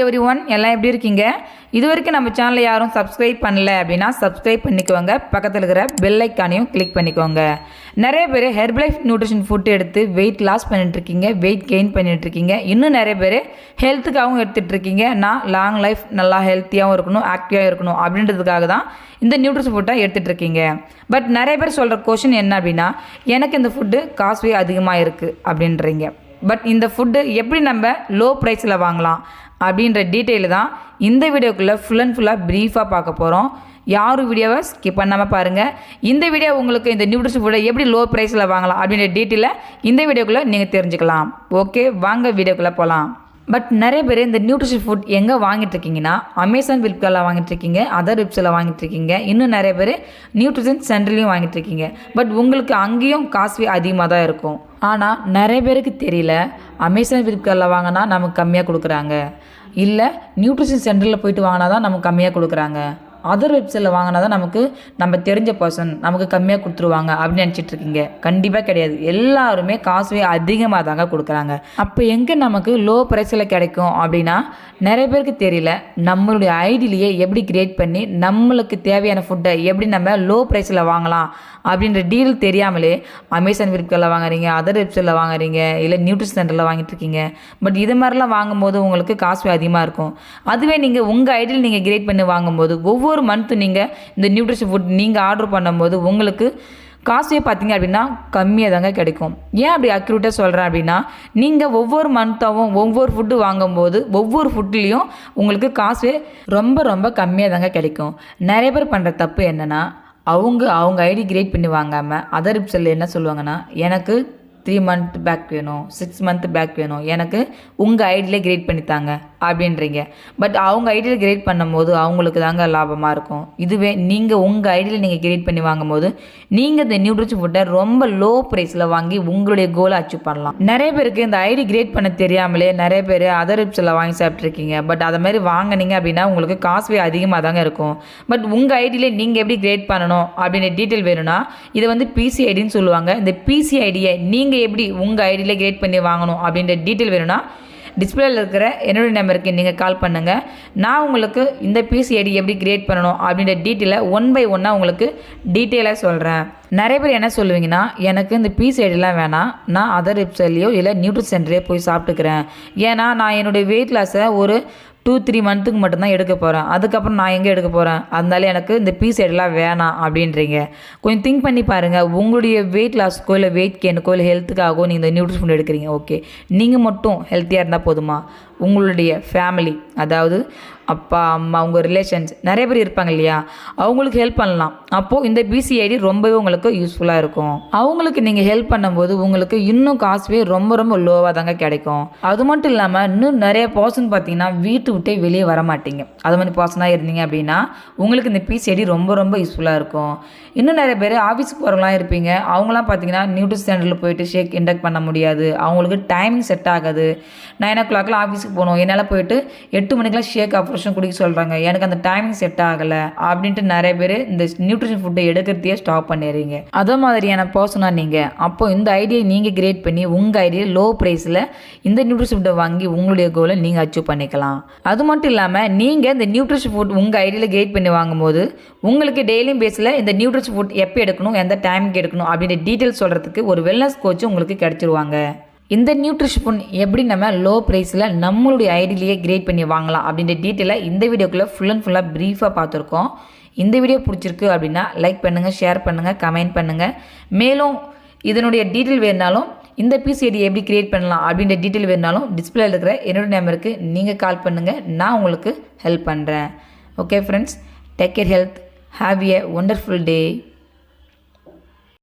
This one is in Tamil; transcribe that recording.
எவ்ரிஒன் எல்லாம் எப்படி இருக்கீங்க? இதுவரைக்கும் நம்ம சேனலை யாரும் சப்ஸ்கிரைப் பண்ணல அப்படின்னா சப்ஸ்கிரைப் பண்ணிக்கோங்க. பக்கத்தில் இருக்கிற பெல் ஐக்கானையும் கிளிக் பண்ணிக்கோங்க. நிறைய பேர் ஹெர்பலைஃப் நியூட்ரிஷன் ஃபுட் எடுத்து வெயிட் லாஸ் பண்ணிட்டுருக்கீங்க, வெயிட் கெயின் பண்ணிட்டுருக்கீங்க. இன்னும் நிறைய பேர் ஹெல்த்துக்காகவும் எடுத்துகிட்ருக்கீங்க. நான் லாங் லைஃப் நல்லா ஹெல்த்தியாகவும் இருக்கணும், ஆக்டிவாக இருக்கணும் அப்படின்றதுக்காக தான் இந்த நியூட்ரிஷன் ஃபுட்டை எடுத்துகிட்ருக்கீங்க. பட் நிறைய பேர் சொல்கிற கொஷின் என்ன அப்படின்னா, எனக்கு இந்த ஃபுட்டு காஸ்ட்லி அதிகமாக இருக்குது அப்படின்றீங்க. பட் இந்த ஃபுட்டு எப்படி நம்ம லோ ப்ரைஸில் வாங்கலாம் அப்படின்ற டீட்டெயில் தான் இந்த வீடியோக்குள்ளே ஃபுல் அண்ட் ஃபுல்லாக ப்ரீஃபாக பார்க்க போகிறோம். யாரும் வீடியோவை ஸ்கிப் பண்ணாமல் பாருங்கள். இந்த வீடியோ உங்களுக்கு இந்த நியூட்ரிஷன் ஃபுட்டை எப்படி லோ ப்ரைஸில் வாங்கலாம் அப்படின்ற டீட்டெயிலை இந்த வீடியோக்குள்ளே நீங்கள் தெரிஞ்சுக்கலாம். ஓகே, வாங்க வீடியோக்குள்ளே போகலாம். பட் நிறைய பேர் இந்த நியூட்ரிஷன் ஃபுட் எங்கே வாங்கிட்டுருக்கீங்கன்னா, அமேசான் ஃப்ளிப்கார்ட்டில் வாங்கிட்டுருக்கீங்க, அதர் வெப்சைட்டில் வாங்கிட்டுருக்கீங்க, இன்னும் நிறைய பேர் நியூட்ரிஷன் சென்டர்லையும் வாங்கிட்டுருக்கீங்க. பட் உங்களுக்கு அங்கேயும் காஸ்ட்லி அதிகமாக தான் இருக்கும். ஆனால் நிறைய பேருக்கு தெரியல, அமேசான் ஃப்ளிப்கார்ட்டில் வாங்கினா நமக்கு கம்மியாக கொடுக்குறாங்க, இல்லை நியூட்ரிஷன் சென்டரில் போயிட்டு வாங்கினா தான் நமக்கு கம்மியாக கொடுக்குறாங்க, அதர் வெப்சைட்டில் வாங்கினா தான் நம்ம தெரிஞ்ச பர்சன் நமக்கு கம்மியாக கொடுத்துருவாங்க அப்படின்னு நினச்சிட்டு இருக்கீங்க. கண்டிப்பாக கிடையாது. எல்லாருமே காசுவே அதிகமாக தாங்க கொடுக்குறாங்க. அப்போ எங்கே நமக்கு லோ ப்ரைஸில் கிடைக்கும் அப்படின்னா, நிறைய பேருக்கு தெரியல, நம்மளுடைய ஐடியிலேயே எப்படி கிரியேட் பண்ணி நம்மளுக்கு தேவையான ஃபுட்டை எப்படி நம்ம லோ ப்ரைஸில் வாங்கலாம் அப்படின்ற டீல் தெரியாமலே அமேசான் ஃப்ளிப்கார்ட்டில் வாங்குறீங்க, அதர் வெப்சைட்டில் வாங்குறீங்க, இல்லை நியூட்ரிஷன் சென்டரில் வாங்கிட்டு இருக்கீங்க. பட் இது மாதிரிலாம் வாங்கும்போது உங்களுக்கு காசு அதிகமாக இருக்கும். அதுவே நீங்கள் உங்கள் ஐடியில் நீங்கள் கிரியேட் பண்ணி வாங்கும்போது ஒவ்வொரு மந்த்து நீங்கள் இந்த நியூட்ரிஷன் ஃபுட் நீங்கள் ஆர்டர் பண்ணும்போது உங்களுக்கு காசே பார்த்தீங்க அப்படின்னா கம்மியாக தாங்க கிடைக்கும். ஏன் அப்படி அக்யூரேட்டாக சொல்கிறேன் அப்படின்னா, நீங்கள் ஒவ்வொரு மந்த்தாகவும் ஒவ்வொரு ஃபுட்டு வாங்கும்போது ஒவ்வொரு ஃபுட்லேயும் உங்களுக்கு காசு ரொம்ப ரொம்ப கம்மியாக தாங்க கிடைக்கும். நிறைய பேர் பண்ணுற தப்பு என்னென்னா, அவங்க ஐடி கிரியேட் பண்ணி வாங்காமல் அதர் வெப்சைட்டில் என்ன சொல்லுவாங்கன்னா, எனக்கு 3 மந்த் பேக் வேணும், 6 மந்த் பேக் வேணும், எனக்கு உங்கள் ஐடியில் கிரியேட் பண்ணித்தாங்க அப்படின்றீங்க. பட் அவங்க ஐடியில் கிரியேட் பண்ணும்போது அவங்களுக்கு தாங்க லாபமாக இருக்கும். இதுவே நீங்கள் உங்கள் ஐடியில் நீங்கள் கிரியேட் பண்ணி வாங்கும்போது நீங்கள் இந்த நியூட்ரிஷன் ஃபுட்டை ரொம்ப லோ ப்ரைஸில் வாங்கி உங்களுடைய கோலை அச்சீவ் பண்ணலாம். நிறைய பேருக்கு இந்த ஐடி கிரியேட் பண்ண தெரியாமலே நிறைய பேர் அதர் வெப்சைட்டில் வாங்கி சாப்பிட்ருக்கீங்க. பட் அதை மாதிரி வாங்கினீங்க அப்படின்னா உங்களுக்கு காசுவே அதிகமாக தாங்க இருக்கும். பட் உங்கள் ஐடியில் நீங்கள் எப்படி கிரியேட் பண்ணணும் அப்படின்ற டீட்டெயில் வேணும்னா, இதை வந்து பிசி ஐடின்னு சொல்லுவாங்க. இந்த பிசி ஐடியை நீங்கள் எப்படி உங்கள் ஐடியில் கிரியேட் பண்ணி வாங்கணும் அப்படின்ற டீட்டெயில் வேணும்னா, டிஸ்பிளேயில் இருக்கிற என்னுடைய நம்பருக்கு நீங்கள் கால் பண்ணுங்கள். நான் உங்களுக்கு இந்த பிசி ஐடி எப்படி கிரியேட் பண்ணணும் அப்படின்ற டீட்டெயிலை 1 by 1 உங்களுக்கு டீட்டெயிலாக சொல்கிறேன். நிறைய பேர் என்ன சொல்லுவீங்கன்னா, எனக்கு இந்த பிசி ஐடிலாம் வேணாம், நான் அதர் வெப்சைட்லேயோ இல்லை நியூட்ரிஷன் சென்டரையோ போய் சாப்பிட்டுக்கிறேன், ஏன்னா நான் என்னுடைய வெயிட் லாஸை ஒரு 2-3 மந்த்துக்கு மட்டும்தான் எடுக்க போகிறேன், அதுக்கப்புறம் நான் எங்கே எடுக்க போகிறேன், அதனால எனக்கு இந்த பிசி ஐடிலாம் வேணாம் அப்படின்றீங்க. கொஞ்சம் திங்க் பண்ணி பாருங்கள். உங்களுடைய வெயிட் லாஸ்க்கோ இல்லை வெயிட் கெயினுக்கோ இல்லை ஹெல்த்துக்காகவோ நீங்கள் இந்த நியூட்ரிஷன் ஃபுட் எடுக்கிறீங்க. ஓகே, நீங்கள் மட்டும் ஹெல்த்தியாக இருந்தால் போதுமா? உங்களுடைய ஃபேமிலி, அதாவது அப்பா அம்மா, உங்கள் ரிலேஷன்ஸ் நிறைய பேர் இருப்பாங்க இல்லையா, அவங்களுக்கு ஹெல்ப் பண்ணலாம். அப்போது இந்த பிசி ஐடி ரொம்பவே உங்களுக்கு யூஸ்ஃபுல்லாக இருக்கும். அவங்களுக்கு நீங்கள் ஹெல்ப் பண்ணும்போது உங்களுக்கு இன்னும் காசுவே ரொம்ப ரொம்ப லோவாக தாங்க கிடைக்கும். அது மட்டும் இல்லாமல் இன்னும் நிறைய பர்சன் பார்த்தீங்கன்னா வீட்டு விட்டே வெளியே வர மாட்டீங்க. அது மாதிரி பர்சனாக இருந்தீங்க அப்படின்னா உங்களுக்கு இந்த பிசி ஐடி ரொம்ப ரொம்ப யூஸ்ஃபுல்லாக இருக்கும். இன்னும் நிறைய பேர் ஆஃபீஸுக்கு போகிறவங்களாம் இருப்பீங்க. அவங்களாம் பார்த்தீங்கன்னா நியூட்ரிஷன் சென்டரில் போயிட்டு ஷேக் இன்டெக்ட் பண்ண முடியாது, அவங்களுக்கு டைமிங் செட் ஆகாது. 9 o'clock ஆஃபீஸுக்கு போகணும், என்னால் போயிட்டு 8 மணிக்கெலாம் ஷேக் ஆப்ரேஷன் குடிக்க சொல்கிறாங்க, எனக்கு அந்த டைமிங் செட் ஆகலை அப்படின்ட்டு நிறைய பேர் இந்த நியூட்ரிஷன் ஃபுட்டை எடுக்கிறதையே ஸ்டாப் பண்ணிடுறீங்க. அதே மாதிரியான பர்சனாக நீங்கள் அப்போ இந்த ஐடியை நீங்கள் கிரியேட் பண்ணி உங்கள் ஐடியை லோ ப்ரைஸில் இந்த நியூட்ரிஷன் ஃபுட்டை வாங்கி உங்களுடைய கோலை நீங்கள் அச்சீவ் பண்ணிக்கலாம். அது மட்டும் இல்லாமல் நீங்கள் இந்த நியூட்ரிஷன் ஃபுட் உங்கள் ஐடியில் கிரியேட் பண்ணி வாங்கும்போது உங்களுக்கு டெய்லியும் பேஸில் இந்த நியூட்ரிஷன் ஃபுட் எப்போ எடுக்கணும், எந்த டைமுக்கு எடுக்கணும் அப்படின்ற டீட்டெயில்ஸ் சொல்கிறதுக்கு ஒரு வெல்னஸ் கோச் உங்களுக்கு கிடச்சிருவாங்க. இந்த நியூட்ரிஷன் ஃபுட் எப்படி நம்ம லோ ப்ரைஸில் நம்மளுடைய ஐடியிலேயே கிரியேட் பண்ணி வாங்கலாம் அப்படின்ற டீட்டெயிலை இந்த வீடியோக்குள்ளே ஃபுல் அண்ட் ஃபுல்லாக ப்ரீஃபாக பார்த்துருக்கோம். இந்த வீடியோ பிடிச்சிருக்கு அப்படின்னா லைக் பண்ணுங்கள், ஷேர் பண்ணுங்கள், கமெண்ட் பண்ணுங்கள். மேலும் இதனுடைய டீட்டெயில் வேணுனாலும், இந்த பிசி ஐடி எப்படி கிரியேட் பண்ணலாம் அப்படின்ற டீட்டெயில் வேணுனாலும் டிஸ்பிளேயில் இருக்கிற என்னுடைய நம்பருக்கு நீங்கள் கால் பண்ணுங்கள், நான் உங்களுக்கு ஹெல்ப் பண்ணுறேன். Okay friends, take care, health, have a wonderful day.